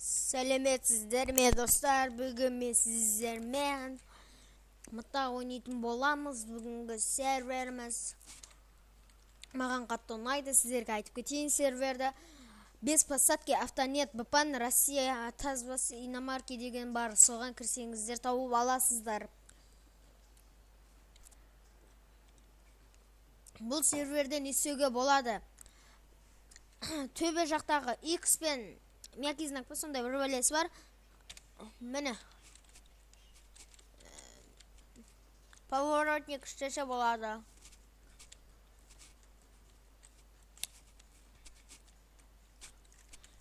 Сәлеметсіздер ме достар, бүгін мен сіздермен мыта ойнайтын боламыз. Бүгінгі серверіміз маған қатты ұнайды, сіздерге айтып кетейін. Серверді без посадки автонет БПН Россия тазвасы иномарки деген бар, соған кірсеңіздер тауып аласыздар. Бұл серверден істеуге болады. Төбе жақтағы X пен мягкий знак па сондай бір бәлесі бар. Міне поворотник істесе болады.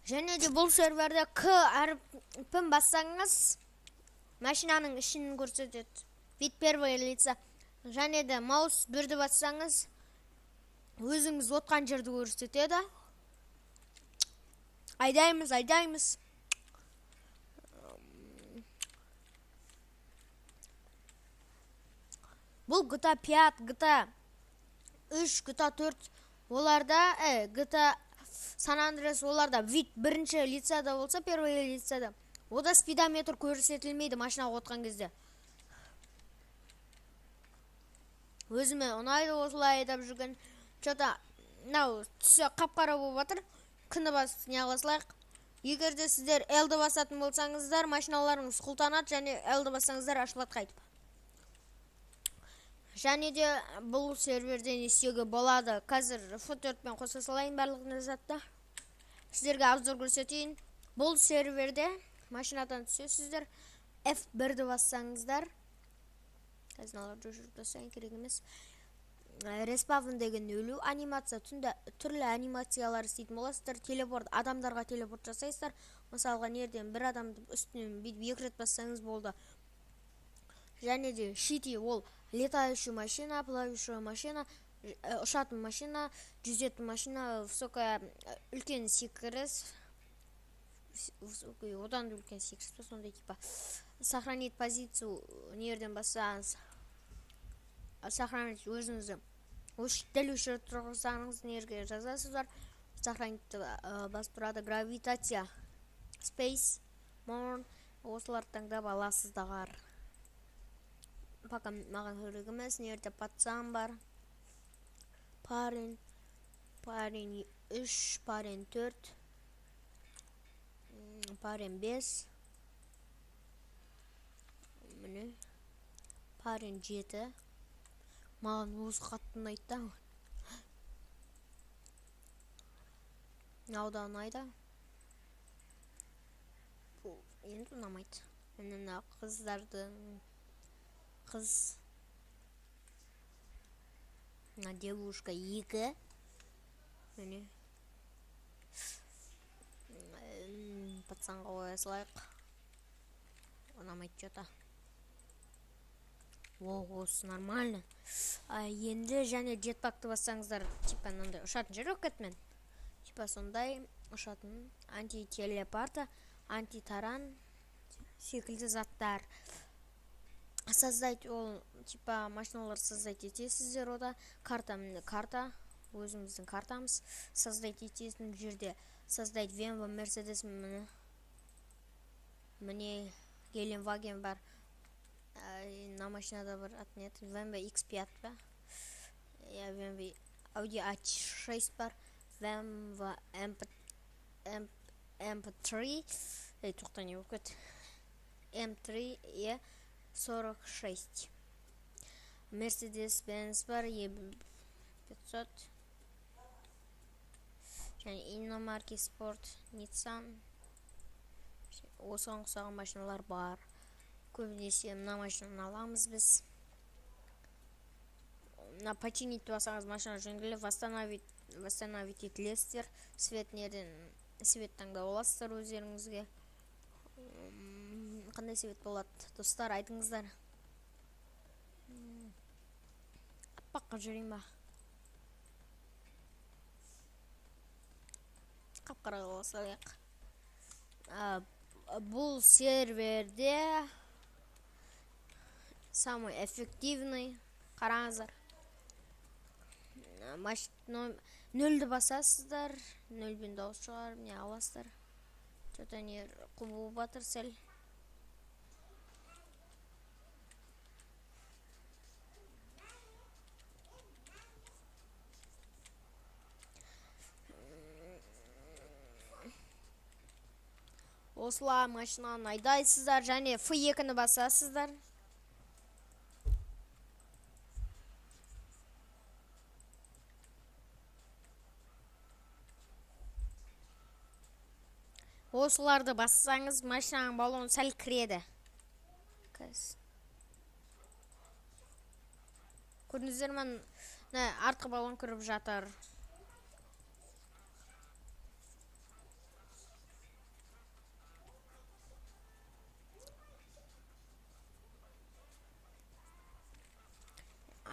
Және де бұл серверде К әріпін бассаңыз машинаның ішін көрсетеді. Вид первое лица. Және де маус бірді бассаңыз өзіңіз отқан жерді көрсетеді. Айдаймыз. Бұл GTA 5, GTA 3, GTA 4 оларда, GTA San Andreas оларда вид бірінші лицада болса, первый лицада. Ода спидометр көрсетілмейді машинаға отқан кезде. Өзіме ұнайды осылай айдап жүрген. Что-то түсі қап-қара болып жатыр. Күні басып неғыласылайық. Егер де сіздер L-ді басатын болсаңыздар, машиналарыңыз құлтанады, және L-ді бассаңыздар ашылады қайтып. Және де бұл серверден істеуге болады. Қазір F4-пен қоса салайын барлығын затты. Сіздерге обзор көрсетейін. Бұл серверде машинадан түсесіздер. F1-ді бассаңыздар. Қазыналарды жүріп бассайын керек емес. Респавн деген өлу анимация, түрлі анимациялар істейтін боласыздар. Телепорт, адамдарға телепорт жасайсыздар. Мысалға нерден бір адамды үстінен бүйтіп 2 рет бассаңыз болды. Және де шити ол летающая машина, плавающая машина, ұшатын машина, жүзетін машина, высокая үлкен секіріс, одан үлкен секіріс, сондай типа сохранить позицию нерден бассаңыз. Сохранить өзіңізді дәл өшіріп тұрғызсаңыз нерге жазасыздар. Сохранитті басып тұрады. Гравитация, space, more, осыларды таңдап аласыздар. Пока маған керек емес. Нерде пацан бар. Парень 3, парень 4, парень 5, міне парень 7. Маған өзі қатты ұнайды. Мынау да ұнайды. Бұл енді ұнамайды. Мына қыздардың қыз. Мына девушка 2. Міне пацанға қоя салайық. Ұнамайды что-то. Осы нормально. Енді және жетпакты бассаңыздар, типа мынандай ұшатын жер рокетмен. Типа сондай ұшатын антителепорта, антитаран секілді заттар. Создать ол типа машиналар создать етесіздер ода. Карта, өзіміздің картамыз. Создать етесін жерде. Создать BMW, Mercedes, міне Геленваген бар. На машинада бар атын еді. BMW X5 ба? BMW Audi A6 бар. BMW M3. Тоқта не болып кетті. M3 E46. Mercedes-Benz бар. E500. Және иномарки спорт, Nissan. Осыған ұқсаған машиналар бар. Көбінесе мына машинаны аламыз біз. Мына починить басаңыз машина жөнделіп, восстановить етілесіздер. Свет таңдап аласыздар өздеріңізге. Қандай свет болады? Достар, айтыңыздар. Аппаққа жүрейін ба? Қап-қара қаласалайық. Бұл серверде самый эффективный. Қараңыздар. Нөлді басасыздар. Нөлбен дауыс шығарып не аласыздар. Төтенер құбу батыр сәл. Осылай машинаны айдайсыздар және F2-ні басасыздар. Осыларды бассаңыз машинаның баллоны сәл кіреді. Көрдіңіздер ме, артқы баллон кіріп жатыр.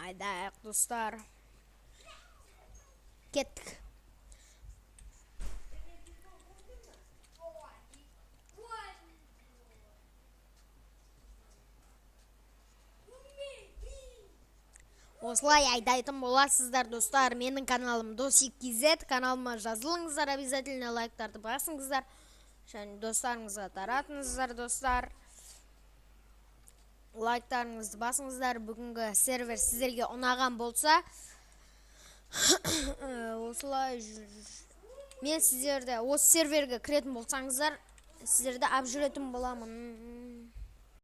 Айдайық достар. Кеттік. Осылай айдайтын боласыздар достар. Менің каналым Досик.kz, каналыма жазылыңыздар, обязательно лайктарды басыңыздар. Және достарыңызға таратыңыздар достар. Лайктарыңызды басыңыздар. Бүгінгі сервер сіздерге ұнаған болса, осылай мен сіздерді осы серверге кіретін болсаңыздар, сіздерді ап жүретін боламын.